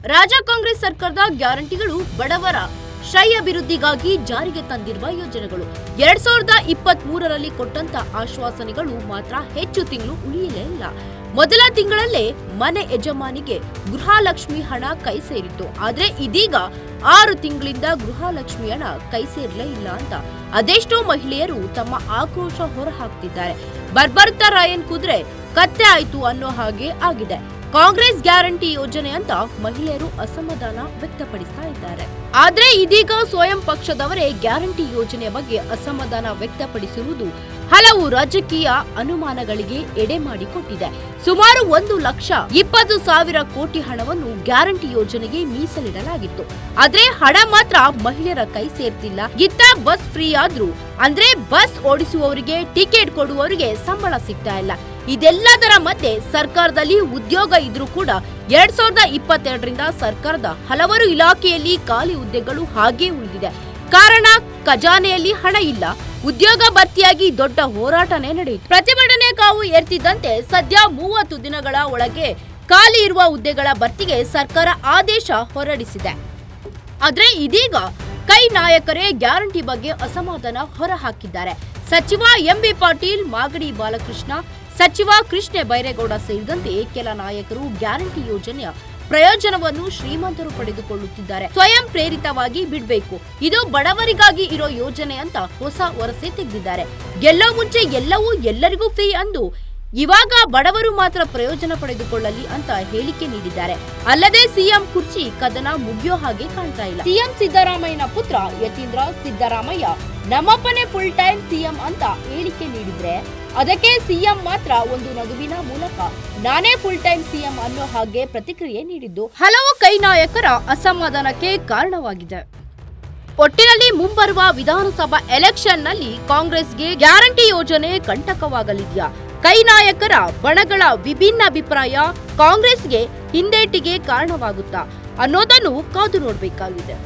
ಕಾಂಗ್ರೆಸ್ ಸರ್ಕಾರದ ಗ್ಯಾರಂಟಿಗಳು ಬಡವರ ಶ್ರೇಯೋಭಿವೃದ್ಧಿಗಾಗಿ ಜಾರಿಗೆ ತಂದಿರುವ ಯೋಜನೆಗಳು 2023ರಲ್ಲಿ ಕೊಟ್ಟಂತ ಆಶ್ವಾಸನೆಗಳು ಮಾತ್ರ ಹೆಚ್ಚು ತಿಂಗಳು ಉಳಿಯಲೇ ಇಲ್ಲ. ಮೊದಲ ತಿಂಗಳಲ್ಲೇ ಮನೆ ಯಜಮಾನಿಗೆ ಗೃಹಲಕ್ಷ್ಮಿ ಹಣ ಕೈ ಸೇರಿತ್ತು. ಆದ್ರೆ ಇದೀಗ 6 ತಿಂಗಳಿಂದ ಗೃಹಲಕ್ಷ್ಮಿ ಹಣ ಕೈ ಸೇರಲೇ ಇಲ್ಲ ಅಂತ ಅದೆಷ್ಟೋ ಮಹಿಳೆಯರು ತಮ್ಮ ಆಕ್ರೋಶ ಹೊರಹಾಕ್ತಿದ್ದಾರೆ. ಬರ್ಬರ್ತಾ ರಾಯನ್ ಕುದುರೆ ಕತ್ತೆ ಆಯ್ತು ಅನ್ನೋ ಹಾಗೆ ಆಗಿದೆ. ಕಾಂಗ್ರೆಸ್ ಗ್ಯಾರಂಟಿ ಯೋಜನೆ ಅಂತ ಮಹಿಳೆಯರು ಅಸಮಾಧಾನ ವ್ಯಕ್ತಪಡಿಸ್ತಾ ಇದ್ದಾರೆ. ಆದ್ರೆ ಇದೀಗ ಸ್ವಯಂ ಪಕ್ಷದವರೇ ಗ್ಯಾರಂಟಿ ಯೋಜನೆಯ ಬಗ್ಗೆ ಅಸಮಾಧಾನ ವ್ಯಕ್ತಪಡಿಸಿರುವುದು ಹಲವು ರಾಜಕೀಯ ಅನುಮಾನಗಳಿಗೆ ಎಡೆ ಮಾಡಿಕೊಟ್ಟಿದೆ. ಸುಮಾರು 1,20,000 ಕೋಟಿ ಹಣವನ್ನು ಗ್ಯಾರಂಟಿ ಯೋಜನೆಗೆ ಮೀಸಲಿಡಲಾಗಿತ್ತು. ಆದ್ರೆ ಹಣ ಮಾತ್ರ ಮಹಿಳೆಯರ ಕೈ ಸೇರ್ತಿಲ್ಲ. ಇತ್ತ ಬಸ್ ಫ್ರೀ ಆದ್ರೂ ಅಂದ್ರೆ ಬಸ್ ಓಡಿಸುವವರಿಗೆ ಟಿಕೆಟ್ ಕೊಡುವವರಿಗೆ ಸಂಬಳ ಸಿಗ್ತಾ ಇಲ್ಲ. ಇದೆಲ್ಲದರ ಮಧ್ಯೆ ಸರ್ಕಾರದಲ್ಲಿ ಉದ್ಯೋಗ ಇದ್ರೂ ಕೂಡ 2022ರಿಂದ ಸರ್ಕಾರದ ಹಲವಾರು ಇಲಾಖೆಯಲ್ಲಿ ಖಾಲಿ ಹುದ್ದೆಗಳು ಹಾಗೇ ಉಳಿದಿದೆ. ಕಾರಣ ಖಜಾನೆಯಲ್ಲಿ ಹಣ ಇಲ್ಲ. ಉದ್ಯೋಗ ಭರ್ತಿಯಾಗಿ ದೊಡ್ಡ ಹೋರಾಟನೇ ನಡೆಯಿತು. ಪ್ರತಿಭಟನೆ ಕಾವು ಏರ್ತಿದ್ದಂತೆ ಸದ್ಯ 30 ದಿನಗಳ ಒಳಗೆ ಖಾಲಿ ಇರುವ ಹುದ್ದೆಗಳ ಭರ್ತಿಗೆ ಸರ್ಕಾರ ಆದೇಶ ಹೊರಡಿಸಿದೆ. ಆದ್ರೆ ಇದೀಗ ಕೈ ನಾಯಕರೇ ಗ್ಯಾರಂಟಿ ಬಗ್ಗೆ ಅಸಮಾಧಾನ ಹೊರಹಾಕಿದ್ದಾರೆ. ಸಚಿವ ಎಂಬಿ ಪಾಟೀಲ್, ಮಾಗಡಿ ಬಾಲಕೃಷ್ಣ, ಸಚಿವ ಕೃಷ್ಣ ಬೈರೇಗೌಡ ಸೇರಿದಂತೆ ಕೆಲ ನಾಯಕರು ಗ್ಯಾರಂಟಿ ಯೋಜನೆಯ ಪ್ರಯೋಜನವನ್ನು ಶ್ರೀಮಂತರು ಪಡೆದುಕೊಳ್ಳುತ್ತಿದ್ದಾರೆ. ಸ್ವಯಂ ಪ್ರೇರಿತವಾಗಿ ಬಿಡಬೇಕು, ಇದು ಬಡವರಿಗಾಗಿ ಇರೋ ಯೋಜನೆ ಅಂತ ಹೊಸ ವರಸೆ ತೆಗೆದಿದ್ದಾರೆ. ಗೆಲ್ಲೋ ಮುಂಚೆ ಎಲ್ಲವೂ ಎಲ್ಲರಿಗೂ ಫ್ರೀ ಅಂದು ಇವಾಗ ಬಡವರು ಮಾತ್ರ ಪ್ರಯೋಜನ ಪಡೆದುಕೊಳ್ಳಲಿ ಅಂತ ಹೇಳಿಕೆ ನೀಡಿದ್ದಾರೆ. ಅಲ್ಲದೆ ಸಿಎಂ ಕುರ್ಚಿ ಕದನ ಮುಗಿಯೋ ಹಾಗೆ ಕಾಣ್ತಾ ಇಲ್ಲ. ಸಿಎಂ ಸಿದ್ದರಾಮಯ್ಯನ ಪುತ್ರ ಯತೀಂದ್ರ ಸಿದ್ದರಾಮಯ್ಯ ನಮ್ಮಪ್ಪನೇ ಫುಲ್ ಟೈಮ್ ಸಿಎಂ ಅಂತ ಹೇಳಿಕೆ ನೀಡಿದ್ರೆ ಅದಕ್ಕೆ ಸಿಎಂ ಮಾತ್ರ ಒಂದು ನಗುವಿನ ಮೂಲಕ ನಾನೇ ಫುಲ್ ಟೈಮ್ ಸಿಎಂ ಅನ್ನೋ ಹಾಗೆ ಪ್ರತಿಕ್ರಿಯೆ ನೀಡಿದ್ದು ಹಲವು ಕೈ ನಾಯಕರ ಅಸಮಾಧಾನಕ್ಕೆ ಕಾರಣವಾಗಿದೆ. ಒಟ್ಟಿನಲ್ಲಿ ಮುಂಬರುವ ವಿಧಾನಸಭಾ ಎಲೆಕ್ಷನ್ ನಲ್ಲಿ ಕಾಂಗ್ರೆಸ್ಗೆ ಗ್ಯಾರಂಟಿ ಯೋಜನೆ ಕಂಟಕವಾಗಲಿದೆಯಾ? ಕೈ ನಾಯಕರ ಬಣಗಳ ವಿಭಿನ್ನ ಅಭಿಪ್ರಾಯ ಕಾಂಗ್ರೆಸ್ಗೆ ಹಿಂದೇಟಿಗೆ ಕಾರಣವಾಗುತ್ತಾ ಅನ್ನೋದನ್ನು ಕಾದು ನೋಡಬೇಕಾಗಿದೆ.